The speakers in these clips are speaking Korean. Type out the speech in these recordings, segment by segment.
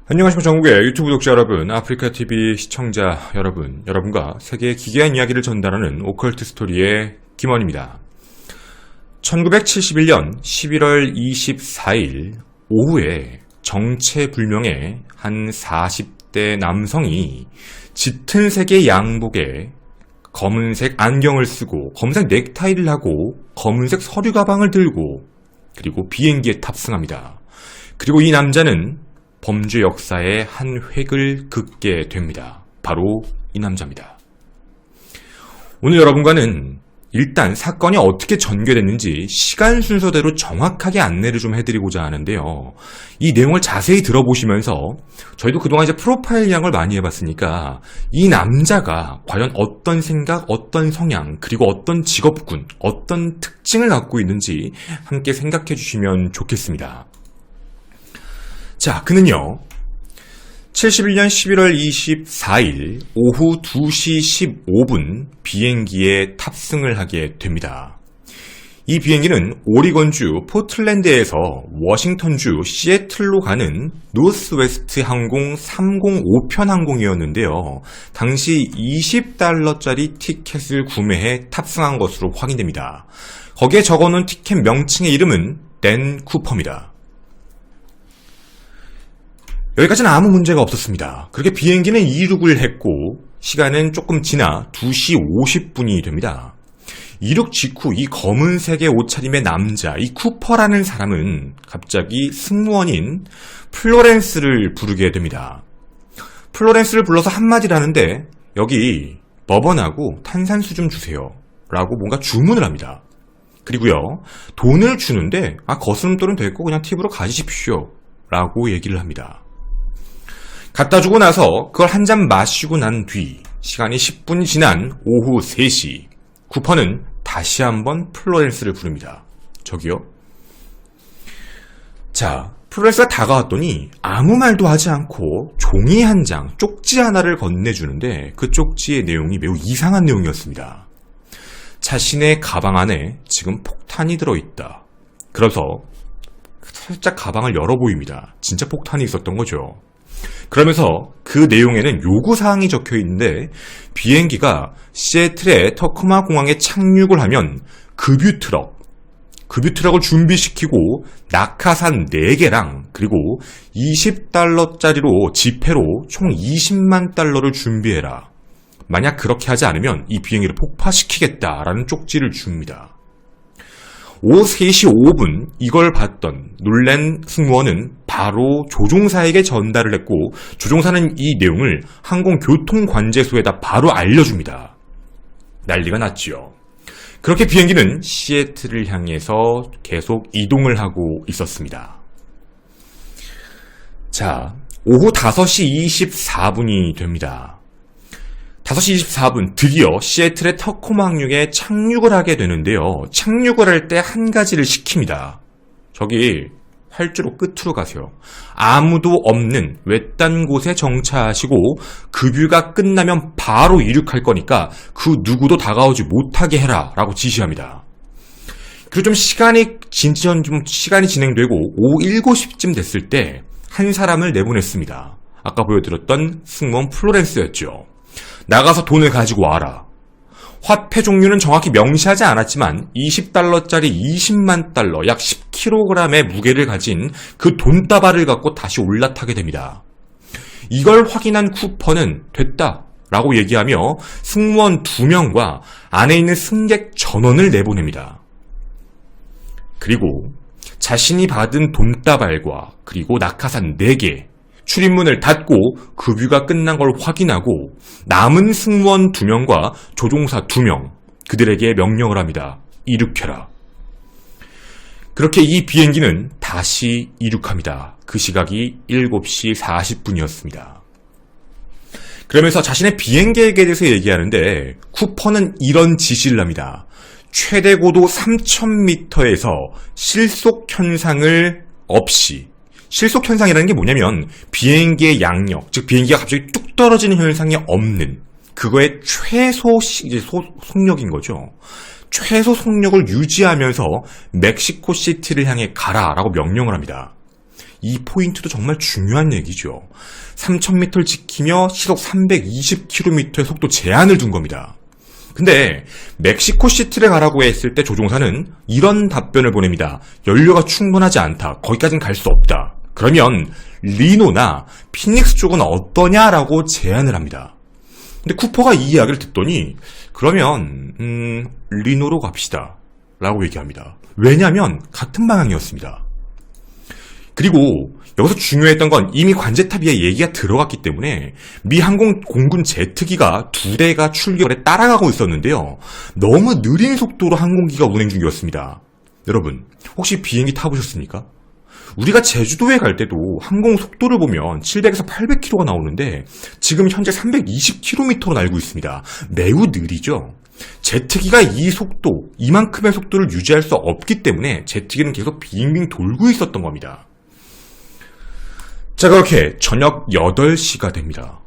안녕하십니까 전국의 유튜브 독자 여러분, 아프리카TV 시청자 여러분, 여러분과 세계의 기괴한 이야기를 전달하는 오컬트 스토리의 김원입니다. 1971년 11월 24일 오후에 정체불명의 한 40대 남성이 짙은 색의 양복에 검은색 안경을 쓰고 검은색 넥타이를 하고 검은색 서류 가방을 들고 그리고 비행기에 탑승합니다. 그리고 이 남자는 범죄 역사의 한 획을 긋게 됩니다. 바로 이 남자입니다. 오늘 여러분과는 일단 사건이 어떻게 전개됐는지 시간 순서대로 정확하게 안내를 좀 해드리고자 하는데요. 이 내용을 자세히 들어보시면서 저희도 그동안 이제 프로파일링을 많이 해봤으니까 이 남자가 과연 어떤 생각, 어떤 성향, 그리고 어떤 직업군, 어떤 특징을 갖고 있는지 함께 생각해 주시면 좋겠습니다. 자, 그는요 71년 11월 24일 오후 2시 15분 비행기에 탑승을 하게 됩니다. 이 비행기는 오리건주 포틀랜드에서 워싱턴주 시애틀로 가는 노스웨스트 항공 305편 항공이었는데요. 당시 $20짜리 티켓을 구매해 탑승한 것으로 확인됩니다. 거기에 적어놓은 티켓 명칭의 이름은 댄 쿠퍼입니다. 여기까지는 아무 문제가 없었습니다. 그렇게 비행기는 이륙을 했고 시간은 조금 지나 2시 50분이 됩니다. 이륙 직후 이 검은색의 옷차림의 남자, 이 쿠퍼라는 사람은 갑자기 승무원인 플로렌스를 부르게 됩니다. 플로렌스를 불러서 한마디를 하는데 여기 버번하고 탄산수 좀 주세요 라고 뭔가 주문을 합니다. 그리고요 돈을 주는데 거스름돈은 됐고 그냥 팁으로 가지십시오 라고 얘기를 합니다. 갖다 주고 나서 그걸 한 잔 마시고 난 뒤 시간이 10분이 지난 오후 3시 쿠퍼는 다시 한번 플로렌스를 부릅니다. 저기요? 자, 플로렌스가 다가왔더니 아무 말도 하지 않고 종이 한 장, 쪽지 하나를 건네주는데 그 쪽지의 내용이 매우 이상한 내용이었습니다. 자신의 가방 안에 지금 폭탄이 들어있다. 그래서 살짝 가방을 열어 보입니다. 진짜 폭탄이 있었던 거죠. 그러면서 그 내용에는 요구사항이 적혀 있는데 비행기가 시애틀의 터커마 공항에 착륙을 하면 급유트럭을 준비시키고 낙하산 4개랑 그리고 $20짜리로 지폐로 총 $20만 달러를 준비해라. 만약 그렇게 하지 않으면 이 비행기를 폭파시키겠다라는 쪽지를 줍니다. 오후 3시 5분 이걸 봤던 놀란 승무원은 바로 조종사에게 전달을 했고 조종사는 이 내용을 항공교통관제소에다 바로 알려줍니다. 난리가 났지요. 그렇게 비행기는 시애틀을 향해서 계속 이동을 하고 있었습니다. 자, 오후 5시 24분이 됩니다. 5시 24분 드디어 시애틀의 터코마 항륙에 착륙을 하게 되는데요. 착륙을 할 때 한 가지를 시킵니다. 저기 활주로 끝으로 가세요. 아무도 없는 외딴 곳에 정차하시고 급유가 끝나면 바로 이륙할 거니까 그 누구도 다가오지 못하게 해라 라고 지시합니다. 그리고 좀 시간이 진행되고 오후 7시쯤 됐을 때 한 사람을 내보냈습니다. 아까 보여드렸던 승무원 플로렌스였죠. 나가서 돈을 가지고 와라. 화폐 종류는 정확히 명시하지 않았지만 $20짜리 20만 달러, 약 10kg의 무게를 가진 그 돈다발을 갖고 다시 올라타게 됩니다. 이걸 확인한 쿠퍼는 됐다 라고 얘기하며 승무원 2명과 안에 있는 승객 전원을 내보냅니다. 그리고 자신이 받은 돈다발과 그리고 낙하산 4개, 출입문을 닫고 급유가 끝난 걸 확인하고 남은 승무원 2명과 조종사 2명, 그들에게 명령을 합니다. 이륙해라. 그렇게 이 비행기는 다시 이륙합니다. 그 시각이 7시 40분이었습니다. 그러면서 자신의 비행계획에 대해서 얘기하는데 쿠퍼는 이런 지시를 합니다. 최대 고도 3,000m에서 실속 현상을 없이, 실속 현상이라는 게 뭐냐면 비행기의 양력, 즉 비행기가 갑자기 뚝 떨어지는 현상이 없는 그거의 최소 속력인 거죠. 최소 속력을 유지하면서 멕시코 시티를 향해 가라라고 명령을 합니다. 이 포인트도 정말 중요한 얘기죠. 3000m를 지키며 시속 320km의 속도 제한을 둔 겁니다. 근데 멕시코 시티를 가라고 했을 때 조종사는 이런 답변을 보냅니다. 연료가 충분하지 않다. 거기까지는 갈 수 없다. 그러면 리노나 피닉스 쪽은 어떠냐라고 제안을 합니다. 근데 쿠퍼가 이 이야기를 듣더니 그러면 리노로 갑시다 라고 얘기합니다. 왜냐하면 같은 방향이었습니다. 그리고 여기서 중요했던 건 이미 관제탑 위에 얘기가 들어갔기 때문에 미 항공 공군 제트기가 2대가 출격에 따라가고 있었는데요. 너무 느린 속도로 항공기가 운행 중이었습니다. 여러분 혹시 비행기 타보셨습니까? 우리가 제주도에 갈 때도 항공 속도를 보면 700에서 800km가 나오는데 지금 현재 320km로 날고 있습니다. 매우 느리죠. 제트기가 이 속도, 이만큼의 속도를 유지할 수 없기 때문에 제트기는 계속 빙빙 돌고 있었던 겁니다. 자, 그렇게 저녁 8시가 됩니다.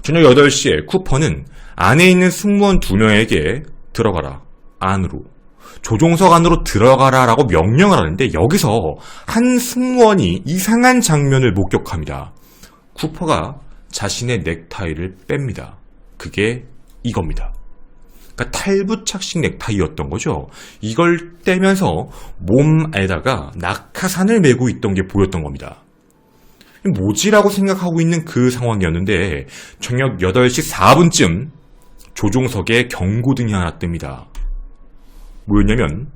저녁 8시에 쿠퍼는 안에 있는 승무원 2명에게 들어가라, 안으로. 조종석 안으로 들어가라 라고 명령을 하는데 여기서 한 승무원이 이상한 장면을 목격합니다. 쿠퍼가 자신의 넥타이를 뺍니다. 그게 이겁니다. 그러니까 탈부착식 넥타이였던 거죠. 이걸 떼면서 몸에다가 낙하산을 메고 있던 게 보였던 겁니다. 뭐지라고 생각하고 있는 그 상황이었는데 저녁 8시 4분쯤 조종석에 경고등이 하나 뜹니다. 뭐였냐면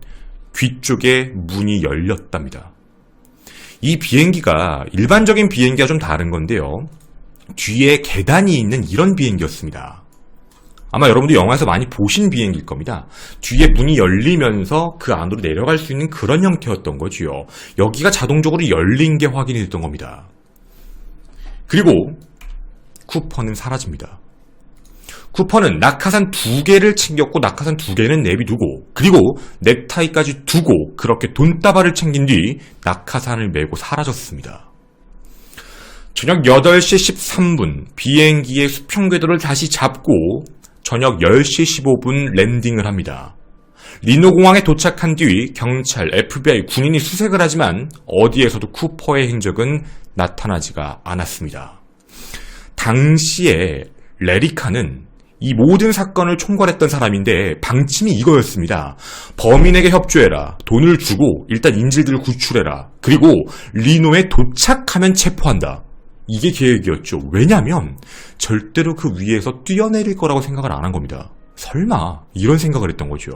귀 쪽에 문이 열렸답니다. 이 비행기가 일반적인 비행기와 좀 다른 건데요. 뒤에 계단이 있는 이런 비행기였습니다. 아마 여러분도 영화에서 많이 보신 비행기일 겁니다. 뒤에 문이 열리면서 그 안으로 내려갈 수 있는 그런 형태였던 거지요. 여기가 자동적으로 열린 게 확인이 됐던 겁니다. 그리고 쿠퍼는 사라집니다. 쿠퍼는 낙하산 2개를 챙겼고 낙하산 2개는 내비두고 그리고 넥타이까지 두고 그렇게 돈다발을 챙긴 뒤 낙하산을 메고 사라졌습니다. 저녁 8시 13분 비행기의 수평 궤도를 다시 잡고 저녁 10시 15분 랜딩을 합니다. 리노공항에 도착한 뒤 경찰, FBI, 군인이 수색을 하지만 어디에서도 쿠퍼의 행적은 나타나지가 않았습니다. 당시에 레리카는 이 모든 사건을 총괄했던 사람인데 방침이 이거였습니다. 범인에게 협조해라. 돈을 주고 일단 인질들을 구출해라. 그리고 리노에 도착하면 체포한다. 이게 계획이었죠. 왜냐하면 절대로 그 위에서 뛰어내릴 거라고 생각을 안 한 겁니다. 설마 이런 생각을 했던 거죠.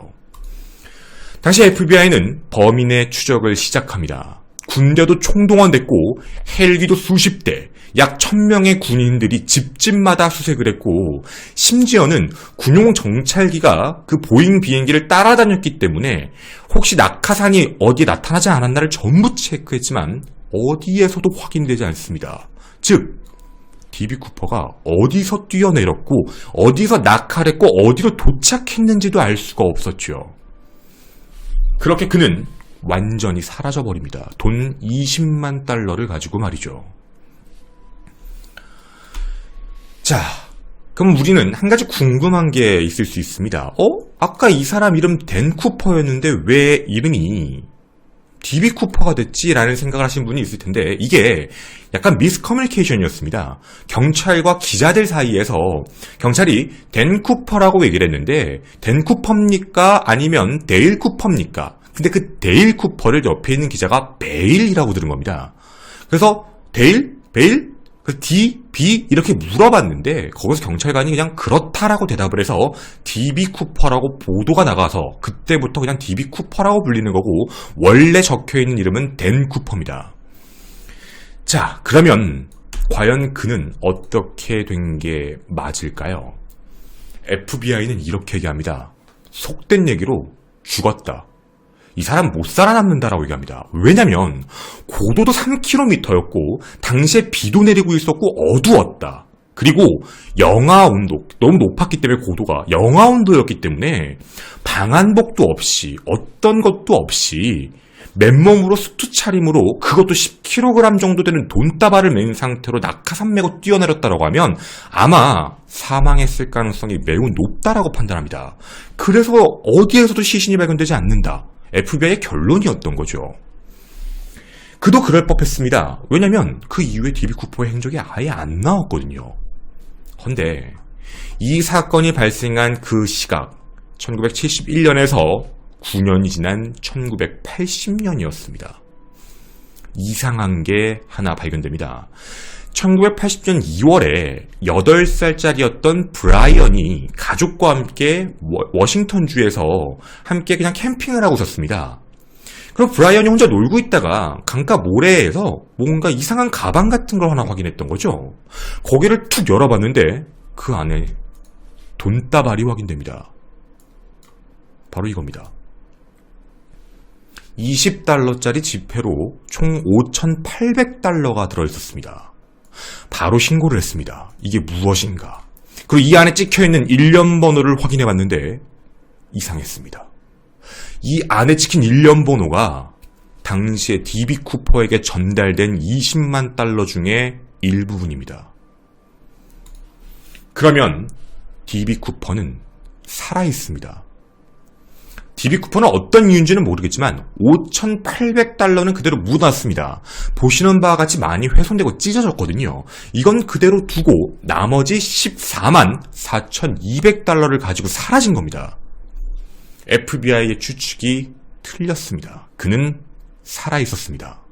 당시 FBI는 범인의 추적을 시작합니다. 군대도 총동원됐고 헬기도 수십 대, 약 1000명의 군인들이 집집마다 수색을 했고 심지어는 군용 정찰기가 그 보잉 비행기를 따라다녔기 때문에 혹시 낙하산이 어디에 나타나지 않았나를 전부 체크했지만 어디에서도 확인되지 않습니다. 즉 DB 쿠퍼가 어디서 뛰어내렸고 어디서 낙하를 했고 어디로 도착했는지도 알 수가 없었죠. 그렇게 그는 완전히 사라져버립니다. 돈 20만 달러를 가지고 말이죠. 자, 그럼 우리는 한 가지 궁금한 게 있을 수 있습니다. 아까 이 사람 이름 댄 쿠퍼였는데 왜 이름이 DB 쿠퍼가 됐지? 라는 생각을 하신 분이 있을 텐데 이게 약간 미스커뮤니케이션이었습니다. 경찰과 기자들 사이에서 경찰이 댄 쿠퍼라고 얘기를 했는데 댄 쿠퍼입니까? 아니면 데일 쿠퍼입니까? 근데 그 데일 쿠퍼를 옆에 있는 기자가 베일이라고 들은 겁니다. 그래서 데일? 베일? 그 D, B 이렇게 물어봤는데 거기서 경찰관이 그냥 그렇다라고 대답을 해서 DB 쿠퍼라고 보도가 나가서 그때부터 그냥 DB 쿠퍼라고 불리는 거고 원래 적혀있는 이름은 댄 쿠퍼입니다. 자, 그러면 과연 그는 어떻게 된 게 맞을까요? FBI는 이렇게 얘기합니다. 속된 얘기로 죽었다. 이 사람 못 살아남는다라고 얘기합니다. 왜냐면 고도도 3km였고 당시에 비도 내리고 있었고 어두웠다. 그리고 영하 온도, 너무 높았기 때문에 고도가 영하 온도였기 때문에 방한복도 없이 어떤 것도 없이 맨몸으로 수트 차림으로 그것도 10kg 정도 되는 돈다발을 맨 상태로 낙하산 메고 뛰어내렸다고 하면 아마 사망했을 가능성이 매우 높다라고 판단합니다. 그래서 어디에서도 시신이 발견되지 않는다. FBI의 결론이었던 거죠. 그도 그럴 법했습니다. 왜냐면 그 이후에 DB 쿠퍼의 행적이 아예 안 나왔거든요. 헌데 이 사건이 발생한 그 시각 1971년에서 9년이 지난 1980년이었습니다. 이상한 게 하나 발견됩니다. 1980년 2월에 8살짜리였던 브라이언이 가족과 함께 워싱턴주에서 함께 그냥 캠핑을 하고 있었습니다. 그럼 브라이언이 혼자 놀고 있다가 강가 모래에서 뭔가 이상한 가방 같은 걸 하나 확인했던 거죠. 고개를 툭 열어봤는데 그 안에 돈다발이 확인됩니다. 바로 이겁니다. 20달러짜리 지폐로 총 5,800달러가 들어있었습니다. 바로 신고를 했습니다. 이게 무엇인가? 그리고 이 안에 찍혀있는 일련 번호를 확인해봤는데 이상했습니다. 이 안에 찍힌 일련 번호가 당시에 DB 쿠퍼에게 전달된 20만 달러 중에 일부분입니다. 그러면 DB 쿠퍼는 살아있습니다. DB 쿠퍼는 어떤 이유인지는 모르겠지만 5,800달러는 그대로 묻어놨습니다. 보시는 바와 같이 많이 훼손되고 찢어졌거든요. 이건 그대로 두고 나머지 14만 4,200달러를 가지고 사라진 겁니다. FBI의 추측이 틀렸습니다. 그는 살아있었습니다.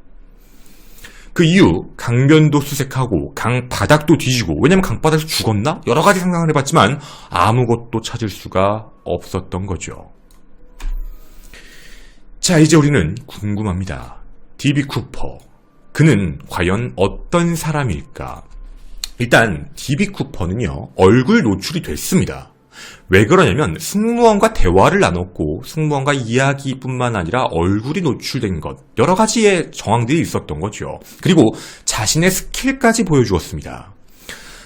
그 이후 강변도 수색하고 강바닥도 뒤지고, 왜냐면 강바닥에서 죽었나? 여러 가지 상상을 해봤지만 아무것도 찾을 수가 없었던 거죠. 자, 이제 우리는 궁금합니다. DB 쿠퍼, 그는 과연 어떤 사람일까? 일단 DB 쿠퍼는요, 얼굴 노출이 됐습니다. 왜 그러냐면 승무원과 대화를 나눴고 승무원과 이야기뿐만 아니라 얼굴이 노출된 것, 여러 가지의 정황들이 있었던 거죠. 그리고 자신의 스킬까지 보여주었습니다.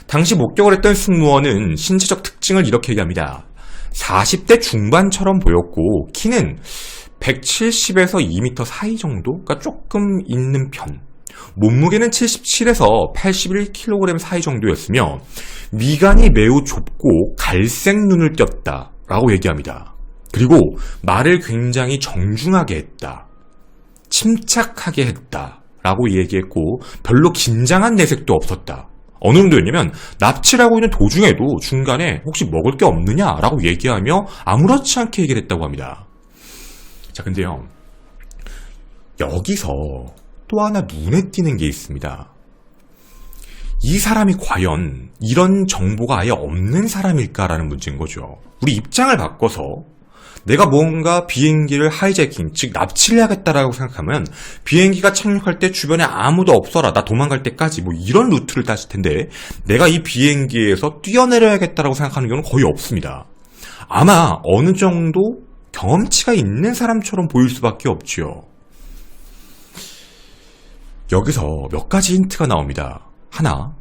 당시 목격을 했던 승무원은 신체적 특징을 이렇게 얘기합니다. 40대 중반처럼 보였고 키는 170에서 2m 사이 정도? 그러니까 조금 있는 편. 몸무게는 77에서 81kg 사이 정도였으며 미간이 매우 좁고 갈색 눈을 띄었다라고 얘기합니다. 그리고 말을 굉장히 정중하게 했다. 침착하게 했다라고 얘기했고 별로 긴장한 내색도 없었다. 어느 정도였냐면 납치를 하고 있는 도중에도 중간에 혹시 먹을 게 없느냐라고 얘기하며 아무렇지 않게 얘기를 했다고 합니다. 자, 근데요, 여기서 또 하나 눈에 띄는 게 있습니다. 이 사람이 과연 이런 정보가 아예 없는 사람일까라는 문제인 거죠. 우리 입장을 바꿔서 내가 뭔가 비행기를 하이제킹, 즉 납치를 해야겠다라고 생각하면 비행기가 착륙할 때 주변에 아무도 없어라, 나 도망갈 때까지 뭐 이런 루트를 따질 텐데 내가 이 비행기에서 뛰어내려야겠다라고 생각하는 경우는 거의 없습니다. 아마 어느 정도 경험치가 있는 사람처럼 보일 수밖에 없죠. 여기서 몇 가지 힌트가 나옵니다. 하나,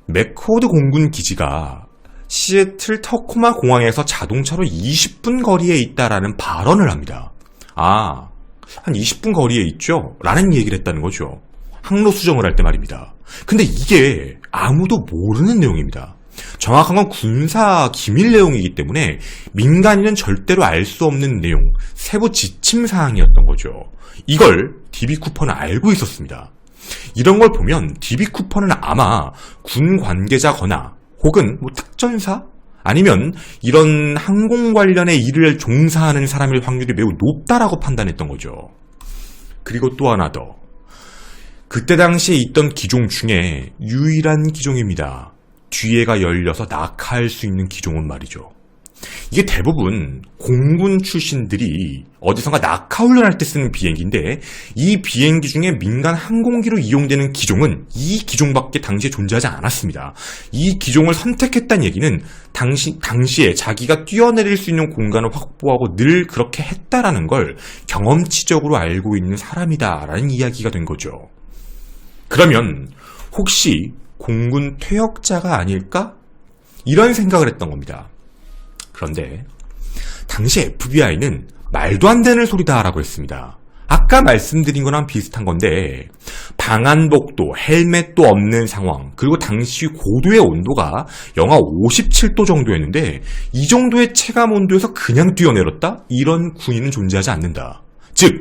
맥코드 공군 기지가 시애틀 터코마 공항에서 자동차로 20분 거리에 있다라는 발언을 합니다. 아, 한 20분 거리에 있죠? 라는 얘기를 했다는 거죠. 항로 수정을 할 때 말입니다. 근데 이게 아무도 모르는 내용입니다. 정확한 건 군사 기밀 내용이기 때문에 민간인은 절대로 알 수 없는 내용, 세부 지침 사항이었던 거죠. 이걸 DB 쿠퍼는 알고 있었습니다. 이런 걸 보면 DB 쿠퍼는 아마 군 관계자거나 혹은 뭐 특전사? 아니면 이런 항공 관련의 일을 종사하는 사람일 확률이 매우 높다라고 판단했던 거죠. 그리고 또 하나 더. 그때 당시에 있던 기종 중에 유일한 기종입니다. 뒤에가 열려서 낙하할 수 있는 기종은 말이죠. 이게 대부분 공군 출신들이 어디선가 낙하 훈련할 때 쓰는 비행기인데 이 비행기 중에 민간 항공기로 이용되는 기종은 이 기종밖에 당시에 존재하지 않았습니다. 이 기종을 선택했다는 얘기는 당시에 자기가 뛰어내릴 수 있는 공간을 확보하고 늘 그렇게 했다라는 걸 경험치적으로 알고 있는 사람이다라는 이야기가 된 거죠. 그러면 혹시 공군 퇴역자가 아닐까? 이런 생각을 했던 겁니다. 그런데 당시 FBI는 말도 안 되는 소리다라고 했습니다. 아까 말씀드린 거랑 비슷한 건데 방한복도 헬멧도 없는 상황, 그리고 당시 고도의 온도가 영하 57도 정도였는데 이 정도의 체감 온도에서 그냥 뛰어내렸다? 이런 군인은 존재하지 않는다. 즉,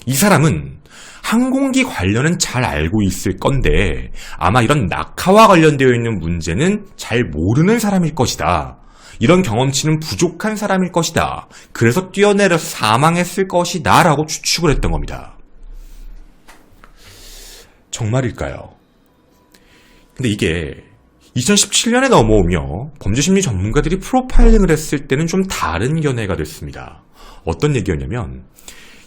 이 사람은 항공기 관련은 잘 알고 있을 건데 아마 이런 낙하와 관련되어 있는 문제는 잘 모르는 사람일 것이다. 이런 경험치는 부족한 사람일 것이다. 그래서 뛰어내려서 사망했을 것이다 라고 추측을 했던 겁니다. 정말일까요? 근데 이게 2017년에 넘어오며 범죄심리 전문가들이 프로파일링을 했을 때는 좀 다른 견해가 됐습니다. 어떤 얘기였냐면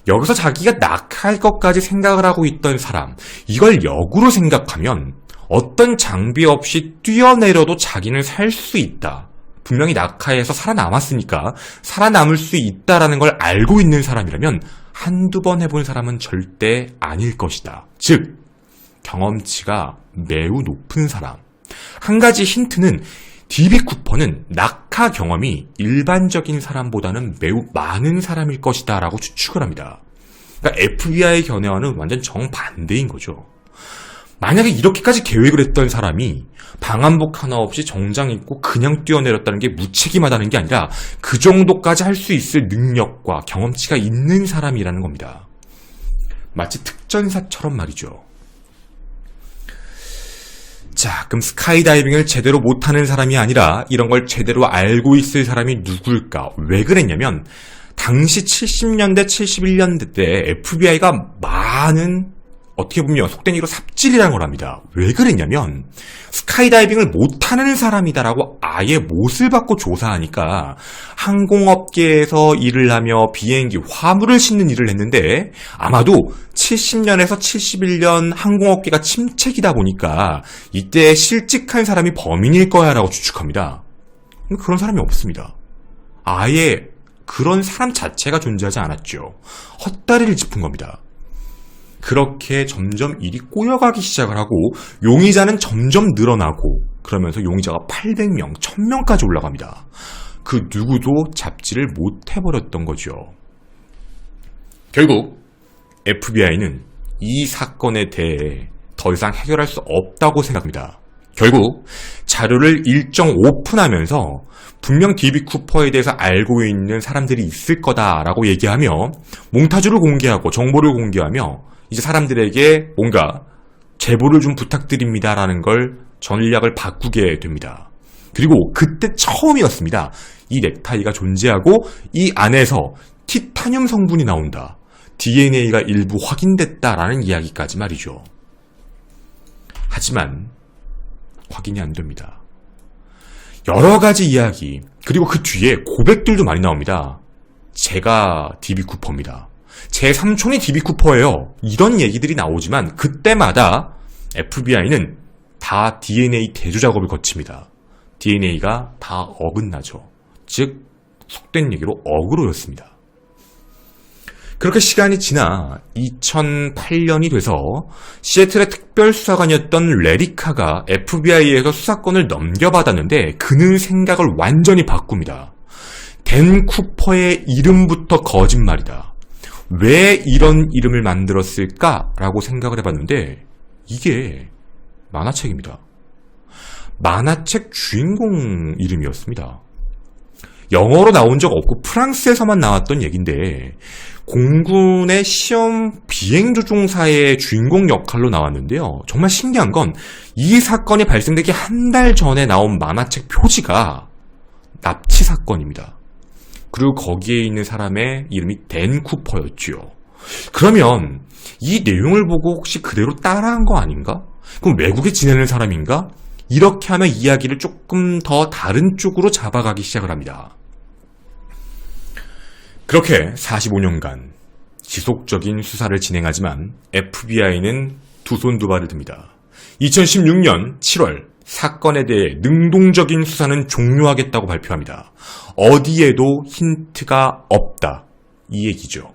여기서 자기가 낙하할 것까지 생각을 하고 있던 사람, 이걸 역으로 생각하면 어떤 장비 없이 뛰어내려도 자기는 살 수 있다. 분명히 낙하에서 살아남았으니까 살아남을 수 있다라는 걸 알고 있는 사람이라면 한두 번 해본 사람은 절대 아닐 것이다. 즉, 경험치가 매우 높은 사람. 한 가지 힌트는 D.B. 쿠퍼는 낙하 경험이 일반적인 사람보다는 매우 많은 사람일 것이다 라고 추측을 합니다. 그러니까 FBI 견해와는 완전 정반대인 거죠. 만약에 이렇게까지 계획을 했던 사람이 방한복 하나 없이 정장 입고 그냥 뛰어내렸다는 게 무책임하다는 게 아니라 그 정도까지 할 수 있을 능력과 경험치가 있는 사람이라는 겁니다. 마치 특전사처럼 말이죠. 자, 그럼 스카이다이빙을 제대로 못하는 사람이 아니라 이런 걸 제대로 알고 있을 사람이 누굴까? 왜 그랬냐면 당시 70년대, 71년대 때 FBI가 많은 어떻게 보면 속된 얘기로 삽질이라는 걸 합니다. 왜 그랬냐면 스카이다이빙을 못하는 사람이다라고 아예 못을 받고 조사하니까 항공업계에서 일을 하며 비행기, 화물을 싣는 일을 했는데 아마도 70년에서 71년 항공업계가 침체기다 보니까 이때 실직한 사람이 범인일 거야 라고 추측합니다. 그런 사람이 없습니다. 아예 그런 사람 자체가 존재하지 않았죠. 헛다리를 짚은 겁니다. 그렇게 점점 일이 꼬여가기 시작을 하고 용의자는 점점 늘어나고 그러면서 용의자가 800명, 1000명까지 올라갑니다. 그 누구도 잡지를 못해버렸던 거죠. 결국 FBI는 이 사건에 대해 더 이상 해결할 수 없다고 생각합니다. 결국 자료를 일정 오픈하면서 분명 D.B. 쿠퍼에 대해서 알고 있는 사람들이 있을 거다라고 얘기하며 몽타주를 공개하고 정보를 공개하며 이제 사람들에게 뭔가 제보를 좀 부탁드립니다라는 걸 전략을 바꾸게 됩니다. 그리고 그때 처음이었습니다. 이 넥타이가 존재하고 이 안에서 티타늄 성분이 나온다. DNA가 일부 확인됐다라는 이야기까지 말이죠. 하지만 확인이 안 됩니다. 여러 가지 이야기, 그리고 그 뒤에 고백들도 많이 나옵니다. 제가 D.B. 쿠퍼입니다. 제 삼촌이 D.B. 쿠퍼예요. 이런 얘기들이 나오지만 그때마다 FBI는 다 DNA 대조 작업을 거칩니다. DNA가 다 어긋나죠. 즉 속된 얘기로 어그로였습니다. 그렇게 시간이 지나 2008년이 돼서 시애틀의 특별수사관이었던 레리카가 FBI에서 수사권을 넘겨받았는데 그는 생각을 완전히 바꿉니다. 댄 쿠퍼의 이름부터 거짓말이다. 왜 이런 이름을 만들었을까라고 생각을 해봤는데 이게 만화책입니다. 만화책 주인공 이름이었습니다. 영어로 나온 적 없고 프랑스에서만 나왔던 얘기인데 공군의 시험 비행조종사의 주인공 역할로 나왔는데요. 정말 신기한 건 이 사건이 발생되기 한 달 전에 나온 만화책 표지가 납치 사건입니다. 그리고 거기에 있는 사람의 이름이 댄 쿠퍼였지요. 그러면 이 내용을 보고 혹시 그대로 따라한 거 아닌가? 그럼 외국에 지내는 사람인가? 이렇게 하면 이야기를 조금 더 다른 쪽으로 잡아가기 시작을 합니다. 그렇게 45년간 지속적인 수사를 진행하지만 FBI는 두 손 두 발을 듭니다. 2016년 7월 사건에 대해 능동적인 수사는 종료하겠다고 발표합니다. 어디에도 힌트가 없다. 이 얘기죠.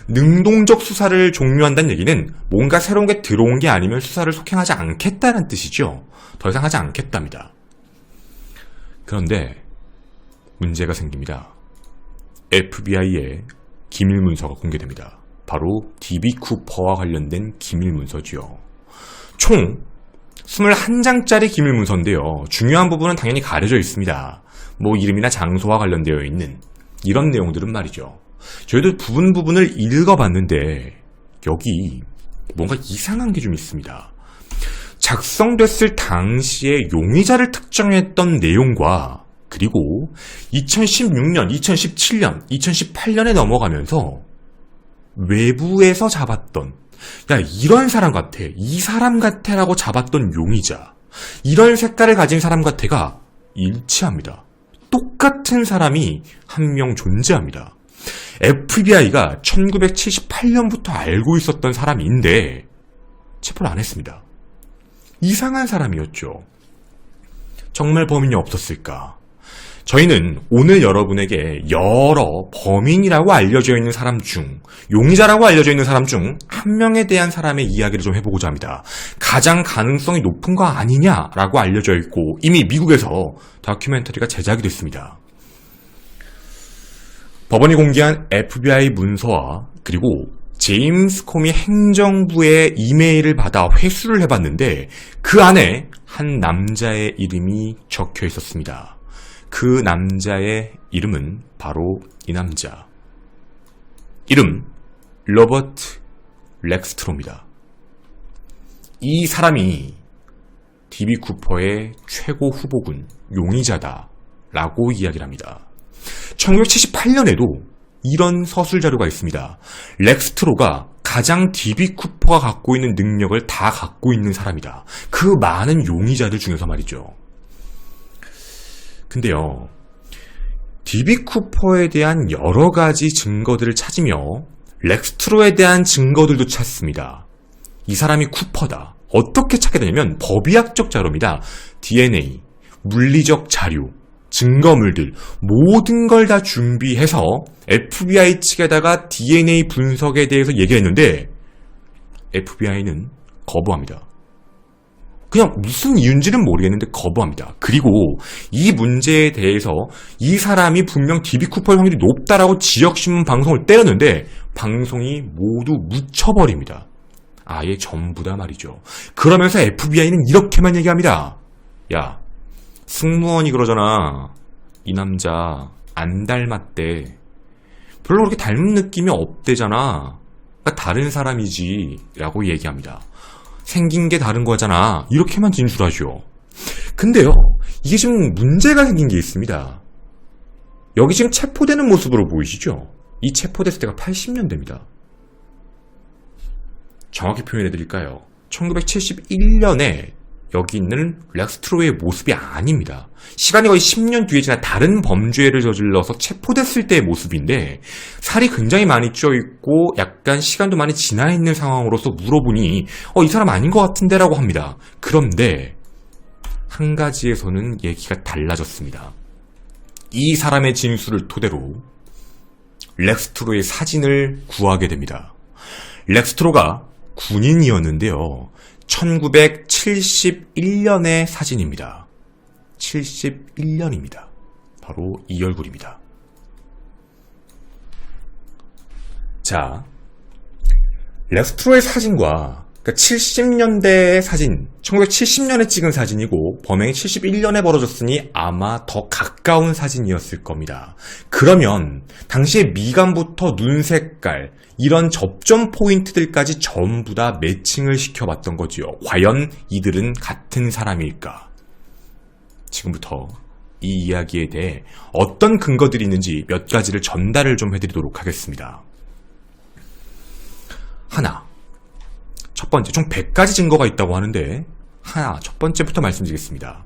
능동적 수사를 종료한다는 얘기는 뭔가 새로운 게 들어온 게 아니면 수사를 속행하지 않겠다는 뜻이죠. 더 이상 하지 않겠답니다. 그런데 문제가 생깁니다. FBI의 기밀문서가 공개됩니다. 바로 D.B. 쿠퍼와 관련된 기밀문서지요. 총 21장짜리 기밀문서인데요. 중요한 부분은 당연히 가려져 있습니다. 뭐 이름이나 장소와 관련되어 있는 이런 내용들은 말이죠. 저희도 부분을 읽어봤는데 여기 뭔가 이상한 게 좀 있습니다. 작성됐을 당시의 용의자를 특정했던 내용과 그리고 2016년, 2017년, 2018년에 넘어가면서 외부에서 잡았던 야 이런 사람 같아, 이 사람 같아 라고 잡았던 용의자, 이런 색깔을 가진 사람 같아가 일치합니다. 똑같은 사람이 한 명 존재합니다. FBI가 1978년부터 알고 있었던 사람인데 체포를 안 했습니다. 이상한 사람이었죠. 정말 범인이 없었을까? 저희는 오늘 여러분에게 여러 범인이라고 알려져 있는 사람 중, 용의자라고 알려져 있는 사람 중 한 명에 대한 사람의 이야기를 좀 해보고자 합니다. 가장 가능성이 높은 거 아니냐라고 알려져 있고 이미 미국에서 다큐멘터리가 제작이 됐습니다. 법원이 공개한 FBI 문서와 그리고 제임스 코미 행정부의 이메일을 받아 회수를 해봤는데 그 안에 한 남자의 이름이 적혀 있었습니다. 그 남자의 이름은 바로 이 남자. 이름 로버트 렉스트로입니다. 이 사람이 D.B. 쿠퍼의 최고 후보군, 용의자다 라고 이야기를 합니다. 1978년에도 이런 서술 자료가 있습니다. 렉스트로가 가장 D.B. 쿠퍼가 갖고 있는 능력을 다 갖고 있는 사람이다. 그 많은 용의자들 중에서 말이죠. 근데요, D.B. 쿠퍼에 대한 여러 가지 증거들을 찾으며 렉스트로에 대한 증거들도 찾습니다. 이 사람이 쿠퍼다. 어떻게 찾게 되냐면 법의학적 자료입니다. DNA, 물리적 자료, 증거물들 모든 걸 다 준비해서 FBI 측에다가 DNA 분석에 대해서 얘기했는데 FBI는 거부합니다. 그냥 무슨 이유인지는 모르겠는데 거부합니다. 그리고 이 문제에 대해서 이 사람이 분명 D.B. 쿠퍼의 확률이 높다라고 지역신문 방송을 때렸는데 방송이 모두 묻혀버립니다. 아예 전부 다 말이죠. 그러면서 FBI는 이렇게만 얘기합니다. 야, 승무원이 그러잖아. 이 남자 안 닮았대. 별로 그렇게 닮은 느낌이 없대잖아. 그러니까 다른 사람이지 라고 얘기합니다. 생긴 게 다른 거잖아. 이렇게만 진술하죠. 근데요, 이게 지금 문제가 생긴 게 있습니다. 여기 지금 체포되는 모습으로 보이시죠? 이 체포됐을 때가 80년대입니다. 정확히 표현해드릴까요? 1971년에 여기 있는 렉스트로의 모습이 아닙니다. 시간이 거의 10년 뒤에 지나 다른 범죄를 저질러서 체포됐을 때의 모습인데 살이 굉장히 많이 쪄있고 약간 시간도 많이 지나 있는 상황으로서 물어보니 이 사람 아닌 것 같은데 라고 합니다. 그런데 한 가지에서는 얘기가 달라졌습니다. 이 사람의 진술을 토대로 렉스트로의 사진을 구하게 됩니다. 렉스트로가 군인이었는데요. 1971년의 사진입니다. 71년입니다. 바로 이 얼굴입니다. 자, 렉스트로의 사진과 70년대의 사진, 1970년에 찍은 사진이고 범행이 71년에 벌어졌으니 아마 더 가까운 사진이었을 겁니다. 그러면 당시에 미간부터 눈 색깔, 이런 접점 포인트들까지 전부 다 매칭을 시켜봤던 거지요. 과연 이들은 같은 사람일까? 지금부터 이 이야기에 대해 어떤 근거들이 있는지 몇 가지를 전달을 좀 해드리도록 하겠습니다. 하나, 첫 번째, 총 100가지 증거가 있다고 하는데 첫 번째부터 말씀드리겠습니다.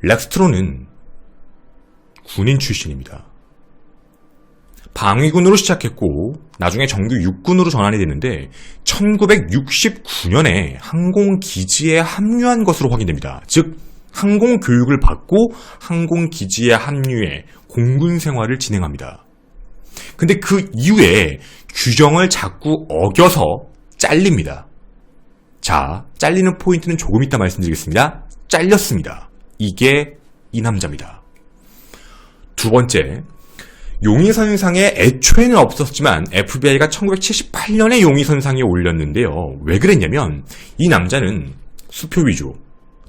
렉스트로는 군인 출신입니다. 방위군으로 시작했고 나중에 정규 육군으로 전환이 됐는데 1969년에 항공기지에 합류한 것으로 확인됩니다. 즉 항공교육을 받고 항공기지에 합류해 공군 생활을 진행합니다. 근데 그 이후에 규정을 자꾸 어겨서 잘립니다. 자, 잘리는 포인트는 조금 이따 말씀드리겠습니다. 잘렸습니다. 이게 이 남자입니다. 두 번째, 용의선상에 애초에는 없었지만 FBI가 1978년에 용의선상에 올렸는데요. 왜 그랬냐면 이 남자는 수표 위조,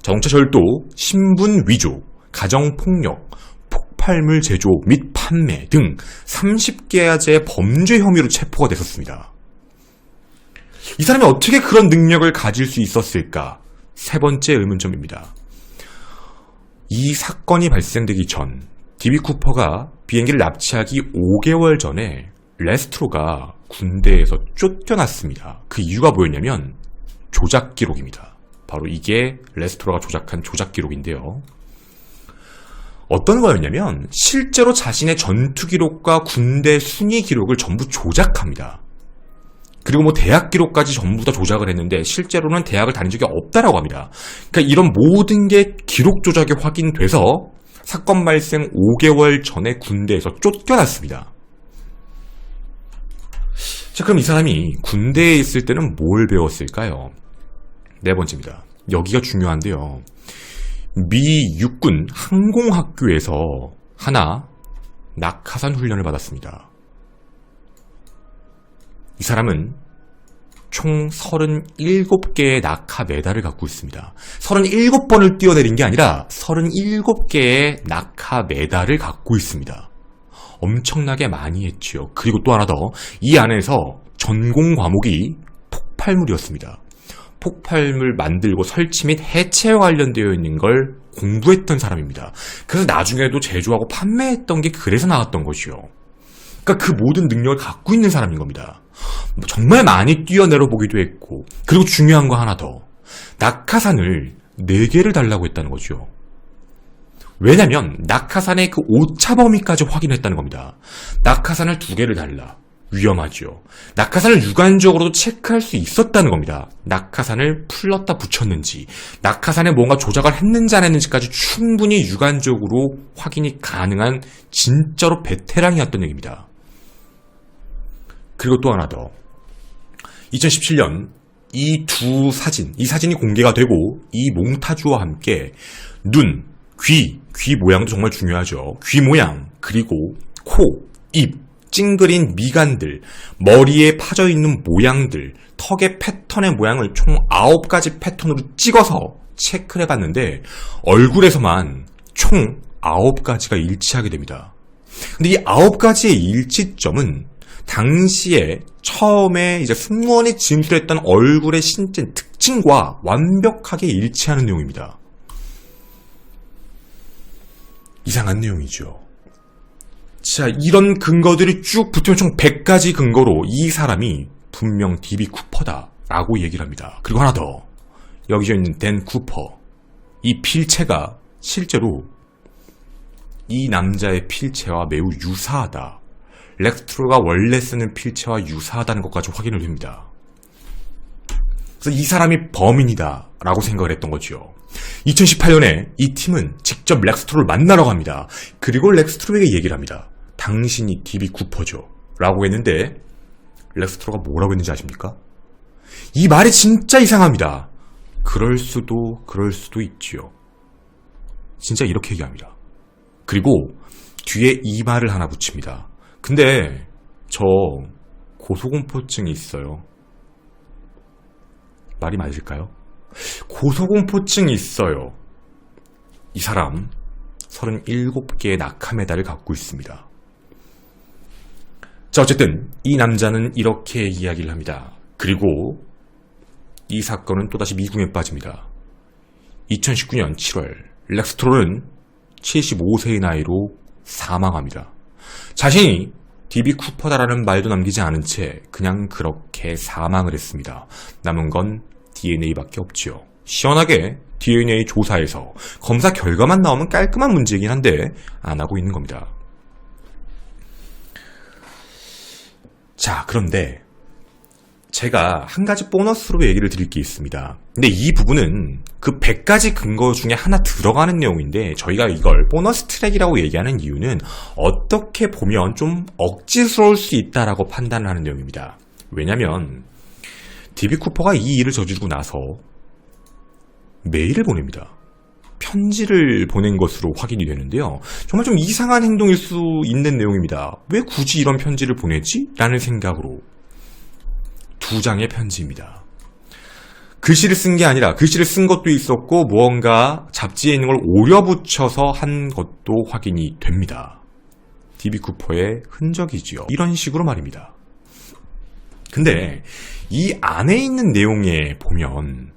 자동차 절도, 신분 위조, 가정폭력, 폭발물 제조 및 판매 등 30개야의 범죄 혐의로 체포가 됐었습니다. 이 사람이 어떻게 그런 능력을 가질 수 있었을까? 세 번째 의문점입니다. 이 사건이 발생되기 전 DB 쿠퍼가 비행기를 납치하기 5개월 전에 레스트로가 군대에서 쫓겨났습니다. 그 이유가 뭐였냐면 조작 기록입니다. 바로 이게 레스트로가 조작한 조작 기록인데요. 어떤 거였냐면 실제로 자신의 전투 기록과 군대 순위 기록을 전부 조작합니다. 그리고 뭐 대학 기록까지 전부 다 조작을 했는데 실제로는 대학을 다닌 적이 없다라고 합니다. 그러니까 이런 모든 게 기록 조작이 확인돼서 사건 발생 5개월 전에 군대에서 쫓겨났습니다. 자, 그럼 이 사람이 군대에 있을 때는 뭘 배웠을까요? 네 번째입니다. 여기가 중요한데요. 미 육군 항공학교에서 하나 낙하산 훈련을 받았습니다. 이 사람은 총 37개의 낙하 메달을 갖고 있습니다. 37번을 뛰어내린 게 아니라 37개의 낙하 메달을 갖고 있습니다. 엄청나게 많이 했지요. 그리고 또 하나 더, 이 안에서 전공 과목이 폭발물이었습니다. 폭발물 만들고 설치 및 해체와 관련되어 있는 걸 공부했던 사람입니다. 그래서 나중에도 제조하고 판매했던 게 그래서 나왔던 것이요. 그러니까 그 모든 능력을 갖고 있는 사람인 겁니다. 정말 많이 뛰어내려 보기도 했고, 그리고 중요한 거 하나 더, 낙하산을 4개를 달라고 했다는 거죠. 왜냐면 낙하산의 그 오차 범위까지 확인했다는 겁니다. 낙하산을 2개를 달라. 위험하죠. 낙하산을 육안적으로도 체크할 수 있었다는 겁니다. 낙하산을 풀렀다 붙였는지, 낙하산에 뭔가 조작을 했는지 안 했는지까지 충분히 육안적으로 확인이 가능한 진짜로 베테랑이었던 얘기입니다. 그리고 또 하나 더, 2017년 이 사진이 공개가 되고 이 몽타주와 함께 눈, 귀 모양도 정말 중요하죠. 귀 모양, 그리고 코, 입, 찡그린 미간들, 머리에 파져있는 모양들, 턱의 패턴의 모양을 총 9가지 패턴으로 찍어서 체크를 해봤는데 얼굴에서만 총 9가지가 일치하게 됩니다. 근데 이 9가지의 일치점은 당시에 처음에 이제 승무원이 진술했던 얼굴의 신체 특징과 완벽하게 일치하는 내용입니다. 이상한 내용이죠. 자, 이런 근거들이 쭉 붙으면 총 100가지 근거로 이 사람이 분명 DB 쿠퍼다라고 얘기를 합니다. 그리고 하나 더, 여기 있는 댄 쿠퍼, 이 필체가 실제로 이 남자의 필체와 매우 유사하다, 렉스트로가 원래 쓰는 필체와 유사하다는 것까지 확인을 합니다. 그래서 이 사람이 범인이다 라고 생각을 했던 거죠. 2018년에 이 팀은 직접 렉스트로를 만나러 갑니다. 그리고 렉스트로에게 얘기를 합니다. 당신이 DB 쿠퍼죠 라고 했는데 렉스트로가 뭐라고 했는지 아십니까? 이 말이 진짜 이상합니다. 그럴 수도 있지요. 진짜 이렇게 얘기합니다. 그리고 뒤에 이 말을 하나 붙입니다. 근데 저 고소공포증이 있어요. 말이 맞을까요? 고소공포증이 있어요. 이 사람 37개의 낙하 메달을 갖고 있습니다. 자, 어쨌든 이 남자는 이렇게 이야기를 합니다. 그리고 이 사건은 또다시 미궁에 빠집니다. 2019년 7월 렉스트로는 75세의 나이로 사망합니다. 자신이 DB 쿠퍼다라는 말도 남기지 않은 채 그냥 그렇게 사망을 했습니다. 남은 건 DNA밖에 없지요. 시원하게 DNA 조사에서 검사 결과만 나오면 깔끔한 문제이긴 한데 안 하고 있는 겁니다. 자, 그런데 제가 한 가지 보너스로 얘기를 드릴 게 있습니다. 근데 이 부분은 그 100가지 근거 중에 하나 들어가는 내용인데 저희가 이걸 보너스 트랙이라고 얘기하는 이유는 어떻게 보면 좀 억지스러울 수 있다라고 판단을 하는 내용입니다. 왜냐면 DB 쿠퍼가 이 일을 저지르고 나서 메일을 보냅니다. 편지를 보낸 것으로 확인이 되는데요. 정말 좀 이상한 행동일 수 있는 내용입니다. 왜 굳이 이런 편지를 보내지? 라는 생각으로 2장의 편지입니다. 글씨를 쓴 게 아니라 글씨를 쓴 것도 있었고 무언가 잡지에 있는 걸 오려 붙여서 한 것도 확인이 됩니다. DB 쿠퍼의 흔적이지요. 이런 식으로 말입니다. 근데 이 안에 있는 내용에 보면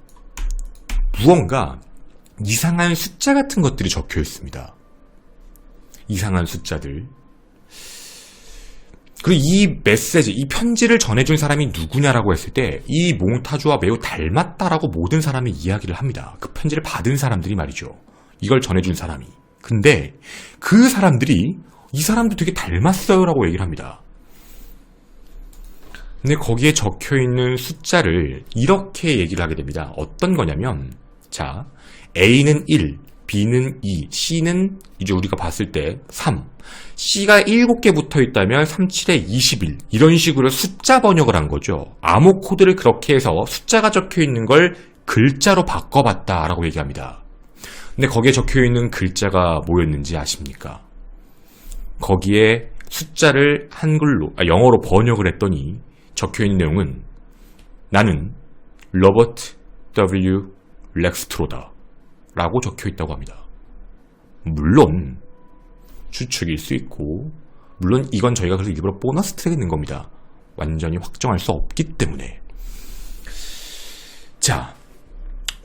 무언가 이상한 숫자 같은 것들이 적혀 있습니다. 이상한 숫자들. 그리고 이 메시지, 이 편지를 전해준 사람이 누구냐라고 했을 때 이 몽타주와 매우 닮았다라고 모든 사람이 이야기를 합니다. 그 편지를 받은 사람들이 말이죠. 이걸 전해준 사람이. 근데 그 사람들이 이 사람도 되게 닮았어요 라고 얘기를 합니다. 근데 거기에 적혀있는 숫자를 이렇게 얘기를 하게 됩니다. 어떤 거냐면, 자, A는 1, B는 2, C는 이제 우리가 봤을 때 3, C가 7개 붙어 있다면 3, 7에 21 이런 식으로 숫자 번역을 한 거죠. 암호 코드를 그렇게 해서 숫자가 적혀 있는 걸 글자로 바꿔봤다라고 얘기합니다. 근데 거기에 적혀 있는 글자가 뭐였는지 아십니까? 거기에 숫자를 한글로, 영어로 번역을 했더니 적혀 있는 내용은 나는 로버트 W. 렉스트로다 라고 적혀 있다고 합니다. 물론 추측일 수 있고, 물론 이건 저희가 그래서 일부러 보너스 트랙에 넣은 겁니다. 완전히 확정할 수 없기 때문에. 자,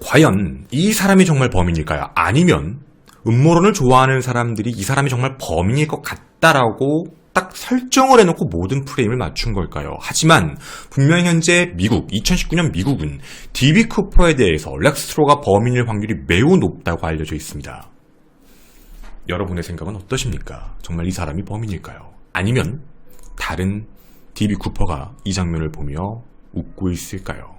과연 이 사람이 정말 범인일까요? 아니면 음모론을 좋아하는 사람들이 이 사람이 정말 범인일 것 같다라고 딱 설정을 해놓고 모든 프레임을 맞춘 걸까요? 하지만 분명 현재 미국, 2019년 미국은 D.B. 쿠퍼에 대해서 렉스트로가 범인일 확률이 매우 높다고 알려져 있습니다. 여러분의 생각은 어떠십니까? 정말 이 사람이 범인일까요? 아니면 다른 D.B. 쿠퍼가 이 장면을 보며 웃고 있을까요?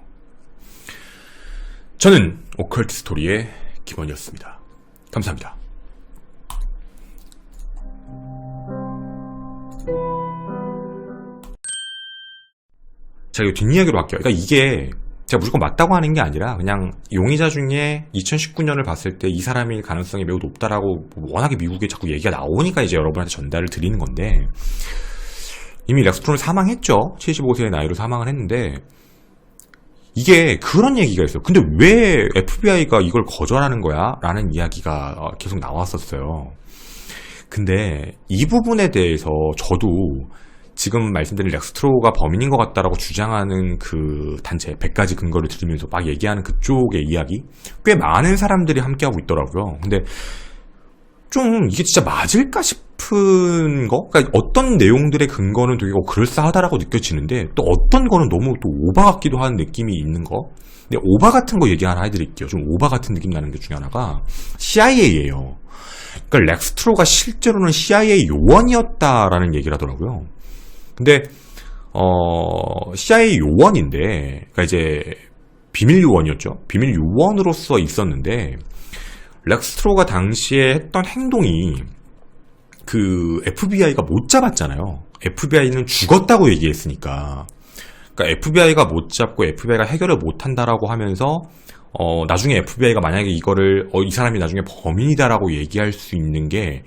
저는 오컬트 스토리의 김원이었습니다. 감사합니다. 자, 이거 뒷이야기로 할게요. 그러니까 이게 제가 무조건 맞다고 하는 게 아니라 그냥 용의자 중에 2019년을 봤을 때 이 사람일 가능성이 매우 높다라고 워낙에 미국에 자꾸 얘기가 나오니까 이제 여러분한테 전달을 드리는 건데, 이미 렉스트로는 사망했죠. 75세의 나이로 사망을 했는데 이게 그런 얘기가 있어요. 근데 왜 FBI가 이걸 거절하는 거야? 라는 이야기가 계속 나왔었어요. 근데 이 부분에 대해서 저도 지금 말씀드린 렉스트로가 범인인 것 같다라고 주장하는 그 단체 100가지 근거를 들으면서 막 얘기하는 그쪽의 이야기 꽤 많은 사람들이 함께하고 있더라고요. 근데 좀 이게 진짜 맞을까 싶은 거? 그러니까 어떤 내용들의 근거는 되게 그럴싸하다라고 느껴지는데 또 어떤 거는 너무 또 오바 같기도 하는 느낌이 있는 거. 근데 오바 같은 거 얘기 하나 해드릴게요. 좀 오바 같은 느낌 나는 게 중에 하나가 CIA예요. 그러니까 렉스트로가 실제로는 CIA 요원이었다라는 얘기를 하더라고요. 근데 CIA 요원인데, 그러니까 이제 비밀 요원이었죠. 비밀 요원으로서 있었는데 렉스트로가 당시에 했던 행동이 그 FBI가 못 잡았잖아요. FBI는 죽었다고 얘기했으니까. 그러니까 FBI가 못 잡고 FBI가 해결을 못 한다라고 하면서 나중에 FBI가 만약에 이거를 이 사람이 나중에 범인이다라고 얘기할 수 있는 게,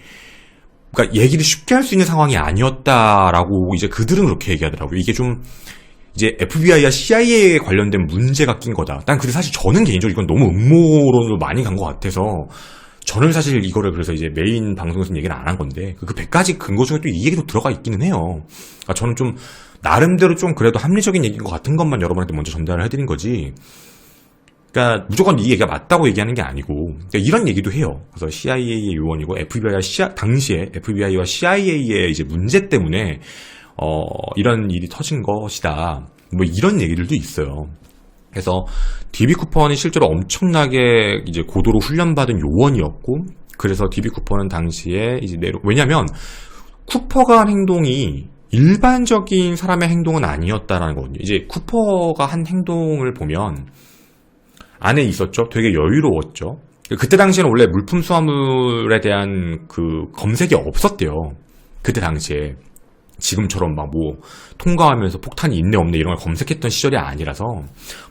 그러니까 얘기를 쉽게 할 수 있는 상황이 아니었다라고 이제 그들은 그렇게 얘기하더라고요. 이게 좀 이제 FBI와 CIA에 관련된 문제가 낀 거다. 근데 사실 저는 개인적으로 이건 너무 음모론으로 많이 간 것 같아서 저는 사실 이거를 그래서 이제 메인 방송에서는 얘기는 안 한 건데 그 100가지 근거 중에 또 이 얘기도 들어가 있기는 해요. 그러니까 저는 좀 나름대로 좀 그래도 합리적인 얘기인 것 같은 것만 여러분한테 먼저 전달을 해드린 거지. 그러니까 무조건 이 얘기가 맞다고 얘기하는 게 아니고, 그러니까 이런 얘기도 해요. 그래서 CIA의 요원이고 당시에 FBI와 CIA의 이제 문제 때문에 이런 일이 터진 것이다. 뭐 이런 얘기들도 있어요. 그래서 D.B. 쿠퍼는 실제로 엄청나게 이제 고도로 훈련받은 요원이었고, 그래서 D.B. 쿠퍼는 당시에 이제 왜냐면 쿠퍼가 한 행동이 일반적인 사람의 행동은 아니었다라는 거거든요. 이제 쿠퍼가 한 행동을 보면 안에 있었죠. 되게 여유로웠죠. 그때 당시에는 원래 물품 수화물에 대한 그 검색이 없었대요. 그때 당시에. 지금처럼 막 뭐 통과하면서 폭탄이 있네 없네 이런 걸 검색했던 시절이 아니라서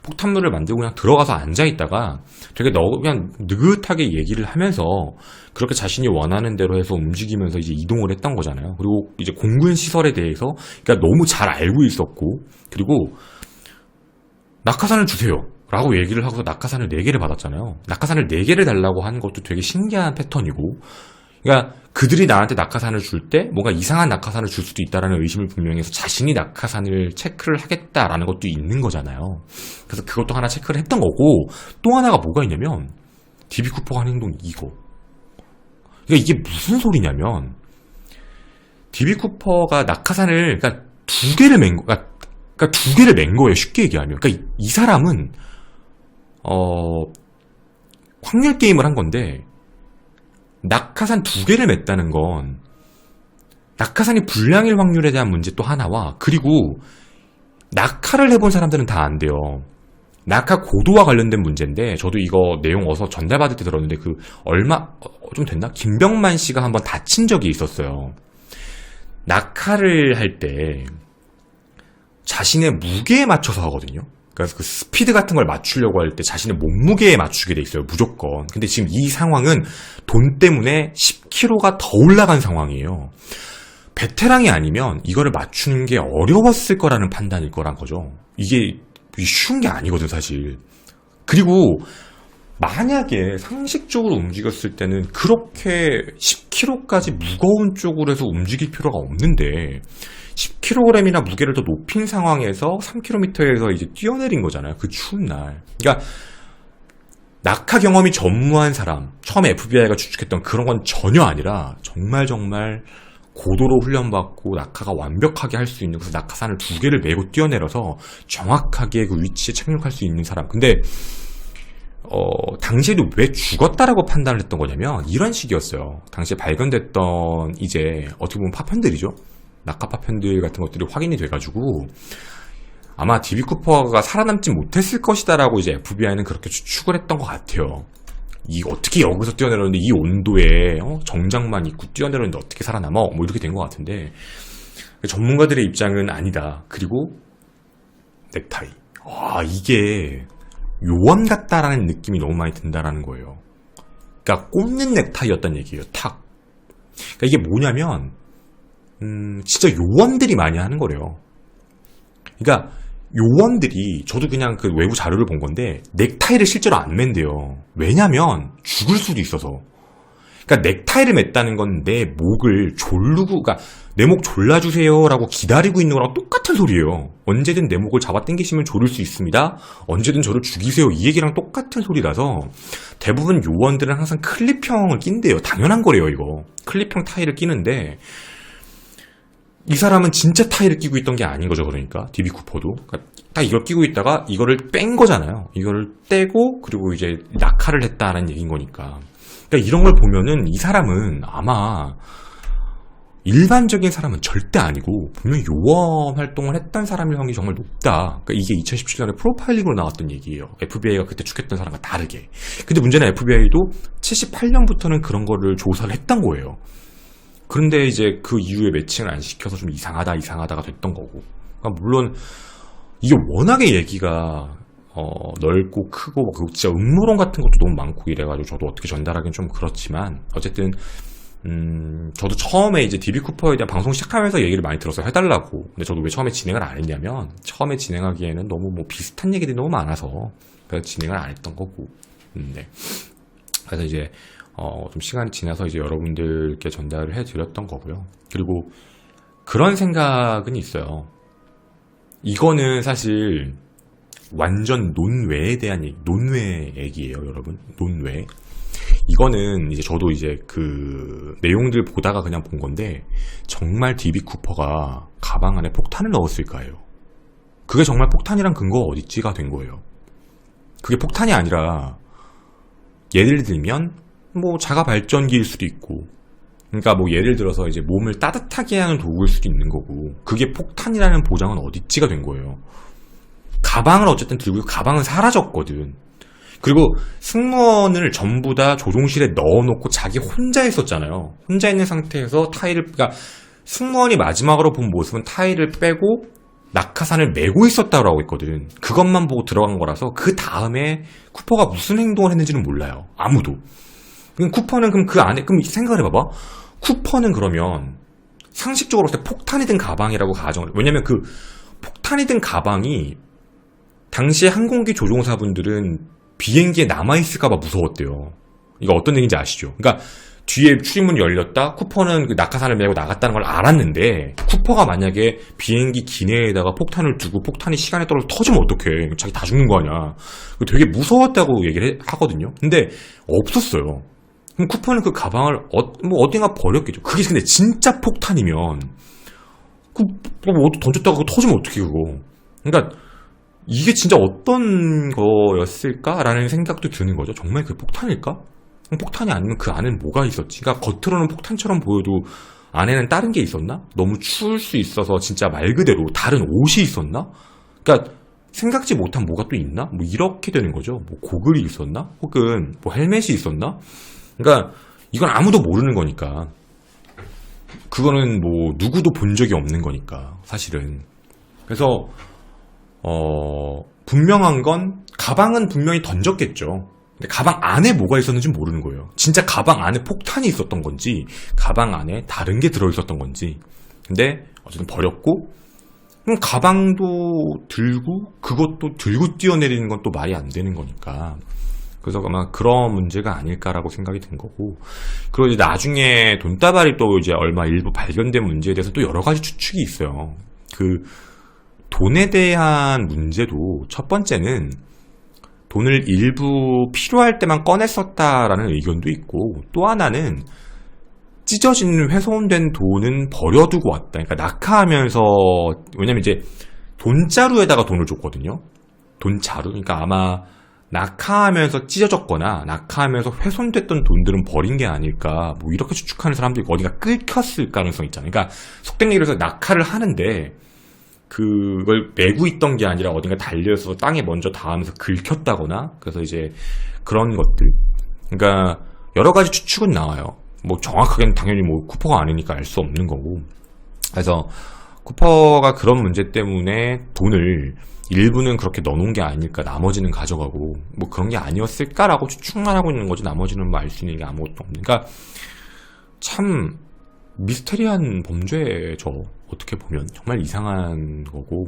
폭탄물을 만들고 그냥 들어가서 앉아있다가 되게 그냥 느긋하게 얘기를 하면서 그렇게 자신이 원하는 대로 해서 움직이면서 이제 이동을 했던 거잖아요. 그리고 이제 공군 시설에 대해서 그러니까 너무 잘 알고 있었고, 그리고 낙하산을 주세요 라고 얘기를 하고서 낙하산을 4개를 받았잖아요. 낙하산을 4개를 달라고 한 것도 되게 신기한 패턴이고, 그러니까 그들이 나한테 낙하산을 줄 때 뭔가 이상한 낙하산을 줄 수도 있다라는 의심을 분명히 해서 자신이 낙하산을 체크를 하겠다라는 것도 있는 거잖아요. 그래서 그것도 하나 체크를 했던 거고, 또 하나가 뭐가 있냐면 DB 쿠퍼가 하는 행동이 이거. 그러니까 이게 무슨 소리냐면, DB 쿠퍼가 낙하산을 그러니까 두 개를 맨 거예요. 쉽게 얘기하면. 그러니까 이 사람은 확률 게임을 한 건데, 낙하산 두 개를 맸다는 건 낙하산이 불량일 확률에 대한 문제 또 하나와, 그리고 낙하를 해본 사람들은 다 안 돼요. 낙하 고도와 관련된 문제인데, 저도 이거 내용 어서 전달받을 때 들었는데, 좀 됐나? 김병만 씨가 한번 다친 적이 있었어요. 낙하를 할 때 자신의 무게에 맞춰서 하거든요. 그래서 그 스피드 같은 걸 맞추려고 할 때 자신의 몸무게에 맞추게 돼 있어요, 무조건. 근데 지금 이 상황은 돈 때문에 10kg가 더 올라간 상황이에요. 베테랑이 아니면 이거를 맞추는 게 어려웠을 거라는 판단일 거란 거죠. 이게 쉬운 게 아니거든, 사실. 그리고 만약에 상식적으로 움직였을 때는 그렇게 10kg까지 무거운 쪽으로 해서 움직일 필요가 없는데, 10kg이나 무게를 더 높인 상황에서 3km에서 이제 뛰어내린 거잖아요. 그 추운 날. 그러니까 낙하 경험이 전무한 사람, 처음에 FBI가 추측했던 그런 건 전혀 아니라 정말 고도로 훈련받고 낙하가 완벽하게 할 수 있는, 그래서 낙하산을 두 개를 메고 뛰어내려서 정확하게 그 위치에 착륙할 수 있는 사람. 근데 당시에도 왜 죽었다라고 판단을 했던 거냐면 이런 식이었어요. 당시에 발견됐던 이제 어떻게 보면 파편들이죠. 낙하 파편들 같은 것들이 확인이 돼가지고 아마 DB 쿠퍼가 살아남지 못했을 것이다라고 이제 FBI는 그렇게 추측을 했던 것 같아요. 이 어떻게 여기서 뛰어내렸는데 이 온도에 정장만 입고 뛰어내렸는데 어떻게 살아남아? 뭐 이렇게 된 것 같은데, 전문가들의 입장은 아니다. 그리고 넥타이. 이게 요원 같다라는 느낌이 너무 많이 든다라는 거예요. 그러니까 꼽는 넥타이였단 얘기예요. 탁. 그러니까 이게 뭐냐면 진짜 요원들이 많이 하는 거래요. 그러니까 요원들이, 저도 그냥 그 외부 자료를 본 건데 넥타이를 실제로 안 맨대요. 왜냐면 죽을 수도 있어서. 그러니까 넥타이를 맸다는 건 내 목을 조르고, 그러니까 내 목 졸라주세요라고 기다리고 있는 거랑 똑같은 소리예요. 언제든 내 목을 잡아 당기시면 조를 수 있습니다. 언제든 저를 죽이세요. 이 얘기랑 똑같은 소리라서 대부분 요원들은 항상 클립형을 낀대요. 당연한 거래요, 이거. 클립형 타이를 끼는데 이 사람은 진짜 타이를 끼고 있던 게 아닌 거죠. 그러니까 DB 쿠퍼도 그러니까 딱 이걸 끼고 있다가 이거를 뺀 거잖아요. 이거를 떼고 그리고 이제 낙하를 했다라는 얘기인 거니까. 그러니까 이런 걸 보면은 이 사람은 아마 일반적인 사람은 절대 아니고 분명히 요원 활동을 했던 사람일 확률이 정말 높다. 그러니까 이게 2017년에 프로파일링으로 나왔던 얘기예요. FBI가 그때 추측했던 사람과 다르게. 근데 문제는 FBI도 78년부터는 그런 거를 조사를 했던 거예요. 그런데 이제 그 이후에 매칭을 안 시켜서 좀 이상하다가 됐던 거고. 그러니까 물론 이게 워낙에 얘기가 넓고 크고 그 진짜 음모론 같은 것도 너무 많고 이래가지고 저도 어떻게 전달하기는 좀 그렇지만, 어쨌든 저도 처음에 이제 DB 쿠퍼에 대한 방송 시작하면서 얘기를 많이 들어서 해달라고. 근데 저도 왜 처음에 진행을 안 했냐면, 처음에 진행하기에는 너무 뭐 비슷한 얘기들이 너무 많아서 그래서 진행을 안 했던 거고. 네. 그래서 이제 좀 시간이 지나서 이제 여러분들께 전달을 해드렸던 거고요. 그리고 그런 생각은 있어요. 이거는 사실 완전 논외에 대한 얘기, 논외 얘기예요, 여러분. 논외. 이거는 이제 저도 이제 그 내용들 보다가 그냥 본 건데, 정말 DB 쿠퍼가 가방 안에 폭탄을 넣었을까요? 그게 정말 폭탄이란 근거가 어딨지가 된 거예요. 그게 폭탄이 아니라 예를 들면 뭐 자가 발전기일 수도 있고, 그러니까 뭐 예를 들어서 이제 몸을 따뜻하게 하는 도구일 수도 있는 거고, 그게 폭탄이라는 보장은 어딨지가 된 거예요. 가방을 어쨌든 들고 있고, 가방은 사라졌거든. 그리고 승무원을 전부 다 조종실에 넣어놓고 자기 혼자 있었잖아요. 혼자 있는 상태에서 타이를, 그러니까 승무원이 마지막으로 본 모습은 타이를 빼고 낙하산을 메고 있었다고 하고 있거든. 그것만 보고 들어간 거라서 그 다음에 쿠퍼가 무슨 행동을 했는지는 몰라요. 아무도. 그럼 쿠퍼는 그럼 그 안에, 그럼 생각을 해봐봐. 쿠퍼는 그러면 상식적으로 봤을 때 폭탄이 든 가방이라고 가정을, 왜냐면 그 폭탄이 든 가방이 당시에 항공기 조종사분들은 비행기에 남아있을까봐 무서웠대요. 이거 어떤 얘기인지 아시죠? 그러니까 뒤에 출입문이 열렸다. 쿠퍼는 그 낙하산을 메고 나갔다는 걸 알았는데 쿠퍼가 만약에 비행기 기내에다가 폭탄을 두고 폭탄이 시간에 따라서 터지면 어떡해. 자기 다 죽는 거 아니야. 되게 무서웠다고 얘기를 하거든요. 근데 없었어요. 그럼 쿠퍼는 그 가방을 어딘가 버렸겠죠. 그게 근데 진짜 폭탄이면 던졌다가 그거 터지면 어떡해 그거. 그러니까 이게 진짜 어떤 거였을까라는 생각도 드는 거죠. 정말 그 폭탄일까? 폭탄이 아니면 그 안에는 뭐가 있었지? 그러니까 겉으로는 폭탄처럼 보여도 안에는 다른 게 있었나? 너무 추울 수 있어서 진짜 말 그대로 다른 옷이 있었나? 그러니까 생각지 못한 뭐가 또 있나? 뭐 이렇게 되는 거죠. 뭐 고글이 있었나? 혹은 뭐 헬멧이 있었나? 그러니까 이건 아무도 모르는 거니까. 그거는 뭐 누구도 본 적이 없는 거니까 사실은. 그래서 분명한 건 가방은 분명히 던졌겠죠. 근데 가방 안에 뭐가 있었는지 모르는 거예요. 진짜 가방 안에 폭탄이 있었던 건지 가방 안에 다른 게 들어있었던 건지. 근데 어쨌든 버렸고 그럼 가방도 들고 그것도 들고 뛰어내리는 건 또 말이 안 되는 거니까. 그래서 아마 그런 문제가 아닐까라고 생각이 든 거고. 그리고 이제 나중에 돈다발이 또 이제 얼마 일부 발견된 문제에 대해서 또 여러 가지 추측이 있어요. 그 돈에 대한 문제도 첫 번째는 돈을 일부 필요할 때만 꺼냈었다라는 의견도 있고, 또 하나는 찢어진 훼손된 돈은 버려두고 왔다. 그러니까 낙하하면서, 왜냐면 이제 돈자루에다가 돈을 줬거든요. 돈자루. 그러니까 아마 낙하하면서 찢어졌거나 낙하하면서 훼손됐던 돈들은 버린 게 아닐까, 뭐 이렇게 추측하는 사람도 있고, 어디가 끓였을 가능성이 있잖아요. 그러니까 속된 얘기로 해서 낙하를 하는데 그걸 메고 있던 게 아니라 어딘가 달려서 땅에 먼저 닿으면서 긁혔다거나, 그래서 이제 그런 것들. 그러니까 여러 가지 추측은 나와요. 뭐 정확하게는 당연히 뭐 쿠퍼가 아니니까 알 수 없는 거고. 그래서 쿠퍼가 그런 문제 때문에 돈을 일부는 그렇게 넣어놓은 게 아닐까, 나머지는 가져가고 뭐 그런 게 아니었을까라고 추측만 하고 있는 거지, 나머지는 뭐 알 수 있는 게 아무것도 없는. 그러니까 참 미스테리한 범죄죠. 어떻게 보면 정말 이상한 거고.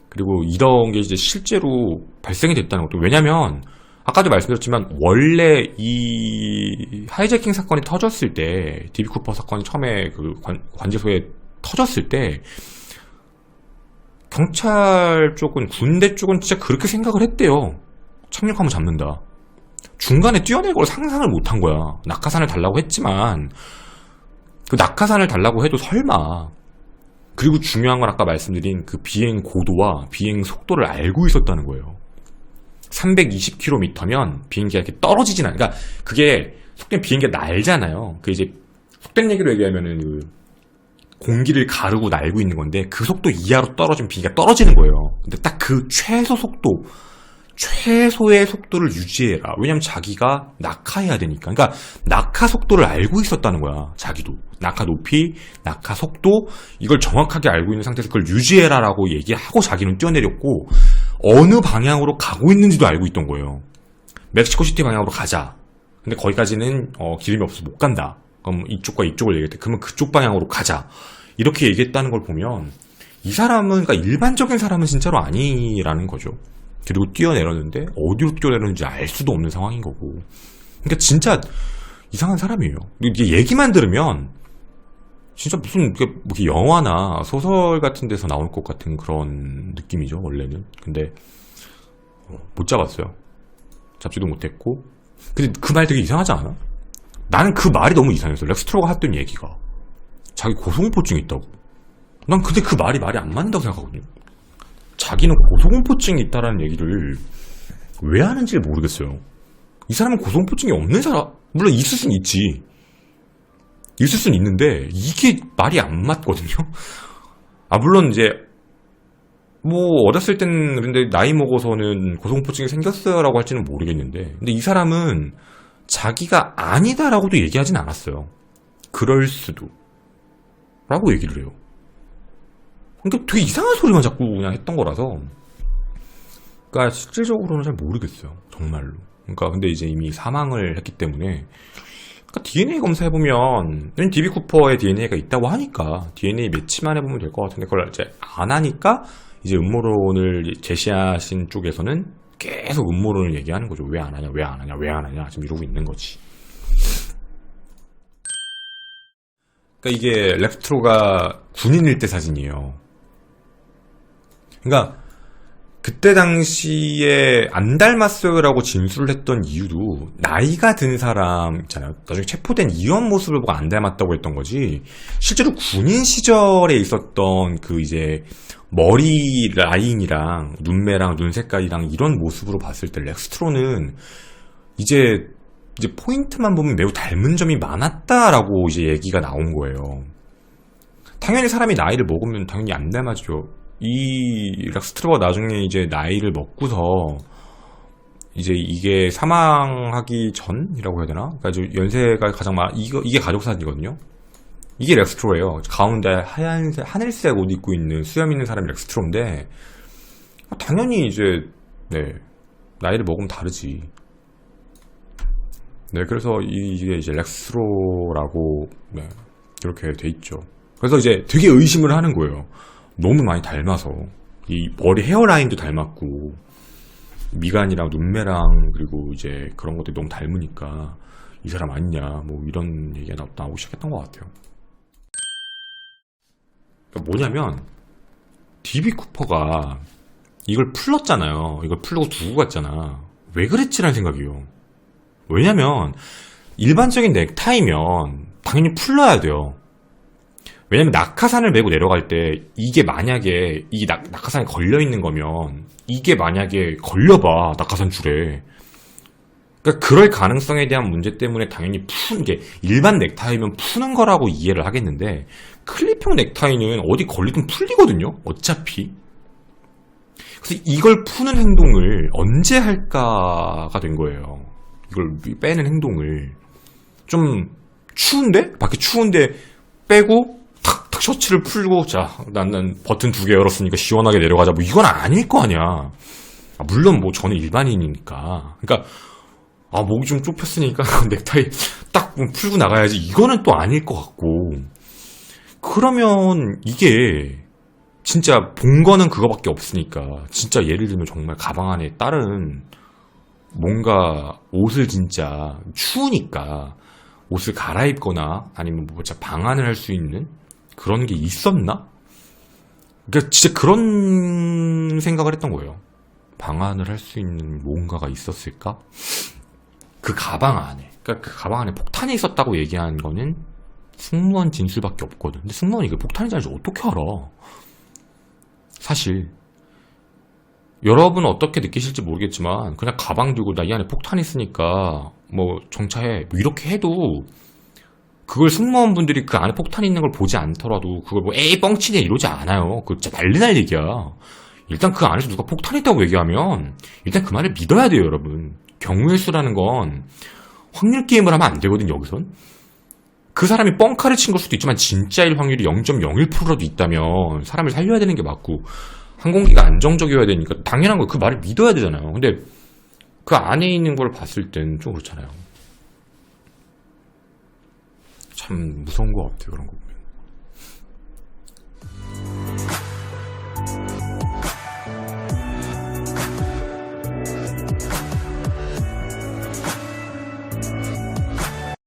그리고 이런 게 이제 실제로 발생이 됐다는 것도, 왜냐면 아까도 말씀드렸지만 원래 이 하이제킹 사건이 터졌을 때, DB 쿠퍼 사건이 처음에 그 관제소에 터졌을 때 경찰 쪽은, 군대 쪽은 진짜 그렇게 생각을 했대요. 착륙하면 잡는다. 중간에 뛰어낼 걸 상상을 못한 거야. 낙하산을 달라고 했지만 그 낙하산을 달라고 해도 설마. 그리고 중요한 건 아까 말씀드린 그 비행 고도와 비행 속도를 알고 있었다는 거예요. 320km면 비행기가 이렇게 떨어지진 않아. 그러니까 그게 속된 비행기가 날잖아요. 그 이제 속된 얘기로 얘기하면은 그 공기를 가르고 날고 있는 건데, 그 속도 이하로 떨어지면 비행기가 떨어지는 거예요. 근데 딱 그 최소 속도, 최소의 속도를 유지해라. 왜냐면 자기가 낙하해야 되니까. 그러니까 낙하 속도를 알고 있었다는 거야. 자기도 낙하 높이, 낙하 속도, 이걸 정확하게 알고 있는 상태에서 그걸 유지해라라고 얘기하고 자기는 뛰어내렸고, 어느 방향으로 가고 있는지도 알고 있던 거예요. 멕시코시티 방향으로 가자. 근데 거기까지는 기름이 없어서 못 간다. 그럼 이쪽과 이쪽을 얘기했대. 그러면 그쪽 방향으로 가자. 이렇게 얘기했다는 걸 보면 이 사람은, 그러니까 일반적인 사람은 진짜로 아니라는 거죠. 그리고 뛰어내렸는데 어디로 뛰어내렸는지 알 수도 없는 상황인 거고. 그러니까 진짜 이상한 사람이에요. 이게 얘기만 들으면 진짜 무슨 뭐 영화나 소설 같은 데서 나올 것 같은 그런 느낌이죠, 원래는. 근데 못 잡았어요. 잡지도 못했고. 근데 그 말 되게 이상하지 않아? 나는 그 말이 너무 이상했어. 렉스트로가 했던 얘기가 자기 고소공포증이 있다고. 난 근데 그 말이 안 맞는다고 생각하거든요. 자기는 고소공포증이 있다라는 얘기를 왜 하는지 모르겠어요. 이 사람은 고소공포증이 없는 사람, 물론 있을 수는 있지. 있을 수는 있는데 이게 말이 안 맞거든요. 물론 이제 뭐 어렸을 땐 그런데 나이 먹어서는 고소공포증이 생겼어라고 할지는 모르겠는데, 근데 이 사람은 자기가 아니다라고도 얘기하진 않았어요. 그럴 수도 라고 얘기를 해요. 그러니까 되게 이상한 소리만 자꾸 그냥 했던 거라서, 그러니까 실질적으로는 잘 모르겠어요, 정말로. 그러니까 근데 이제 이미 사망을 했기 때문에, 그러니까 DNA 검사해보면 DB 쿠퍼의 DNA가 있다고 하니까 DNA 매치만 해보면 될 것 같은데, 그걸 이제 안 하니까 이제 음모론을 제시하신 쪽에서는 계속 음모론을 얘기하는 거죠. 왜 안 하냐, 왜 안 하냐, 왜 안 하냐, 지금 이러고 있는 거지. 그러니까 이게 렉스트로가 군인일 때 사진이에요. 그러니까 그때 당시에 안 닮았어요라고 진술을 했던 이유도 나이가 든 사람 있잖아요. 나중에 체포된 이원 모습을 보고 안 닮았다고 했던 거지. 실제로 군인 시절에 있었던 그 이제 머리 라인이랑 눈매랑 눈 색깔이랑 이런 모습으로 봤을 때 렉스트로는 이제 포인트만 보면 매우 닮은 점이 많았다라고 이제 얘기가 나온 거예요. 당연히 사람이 나이를 먹으면 당연히 안 닮아지죠. 이 렉스트로가 나중에 이제 나이를 먹고서 이제 이게 사망하기 전이라고 해야 되나? 그러니까 연세가 가장 이게 가족 사진이거든요. 이게 렉스트로예요. 가운데 하얀색 하늘색 옷 입고 있는 수염 있는 사람이 렉스트로인데 당연히 이제 나이를 먹으면 다르지. 그래서 이게 이제 렉스트로라고 이렇게 돼 있죠. 그래서 이제 되게 의심을 하는 거예요. 너무 많이 닮아서 이 머리 헤어라인도 닮았고 미간이랑 눈매랑 그리고 이제 그런 것들이 너무 닮으니까 이 사람 아니냐 뭐 이런 얘기가 나오기 시작했던 것 같아요. 그러니까 뭐냐면 DB 쿠퍼가 이걸 풀렀잖아요. 이걸 풀고 두고 갔잖아. 왜 그랬지라는 생각이에요. 왜냐면 일반적인 넥타이면 당연히 풀러야 돼요. 왜냐면 낙하산을 메고 내려갈 때 이게 만약에 이 낙하산에 걸려있는 거면 이게 만약에 걸려봐 낙하산 줄에 그러니까 그럴 가능성에 대한 문제 때문에 당연히 게 일반 넥타이면 푸는 거라고 이해를 하겠는데 클립형 넥타이는 어디 걸리든 풀리거든요 어차피. 그래서 이걸 푸는 행동을 언제 할까가 된 거예요. 이걸 빼는 행동을 좀 추운데? 밖에 추운데 빼고 탁 셔츠를 풀고 자 난 버튼 2개 열었으니까 시원하게 내려가자 뭐 이건 아닐 거 아니야. 물론 뭐 저는 일반인이니까 그러니까 목이 좀 좁혔으니까 넥타이 딱 풀고 나가야지 이거는 또 아닐 것 같고. 그러면 이게 진짜 본 거는 그거밖에 없으니까 진짜 예를 들면 정말 가방 안에 다른 뭔가 옷을 진짜 추우니까 옷을 갈아입거나 아니면 뭐 진짜 방한을 할 수 있는 그런 게 있었나? 그러니까 진짜 그런 생각을 했던 거예요. 방한을 할 수 있는 뭔가가 있었을까? 그 가방 안에. 그러니까 그 가방 안에 폭탄이 있었다고 얘기한 거는 승무원 진술밖에 없거든. 근데 승무원이 그 폭탄인지 알지 어떻게 알아? 사실 여러분은 어떻게 느끼실지 모르겠지만 그냥 가방 들고 나 이 안에 폭탄 있으니까 뭐 정차해 뭐 이렇게 해도 그걸 승무원분들이 그 안에 폭탄이 있는 걸 보지 않더라도 그걸 뭐 에이 뻥치네 이러지 않아요. 그거 진짜 난리 날 얘기야. 일단 그 안에서 누가 폭탄 있다고 얘기하면 일단 그 말을 믿어야 돼요 여러분. 경우의 수라는 건 확률 게임을 하면 안 되거든 여기선. 그 사람이 뻥카를 친 걸 수도 있지만 진짜일 확률이 0.01%라도 있다면 사람을 살려야 되는 게 맞고 항공기가 안정적이어야 되니까 당연한 거 그 말을 믿어야 되잖아요. 근데 그 안에 있는 걸 봤을 땐 좀 그렇잖아요. 참 무서운 것 같아요 그런 거 보면.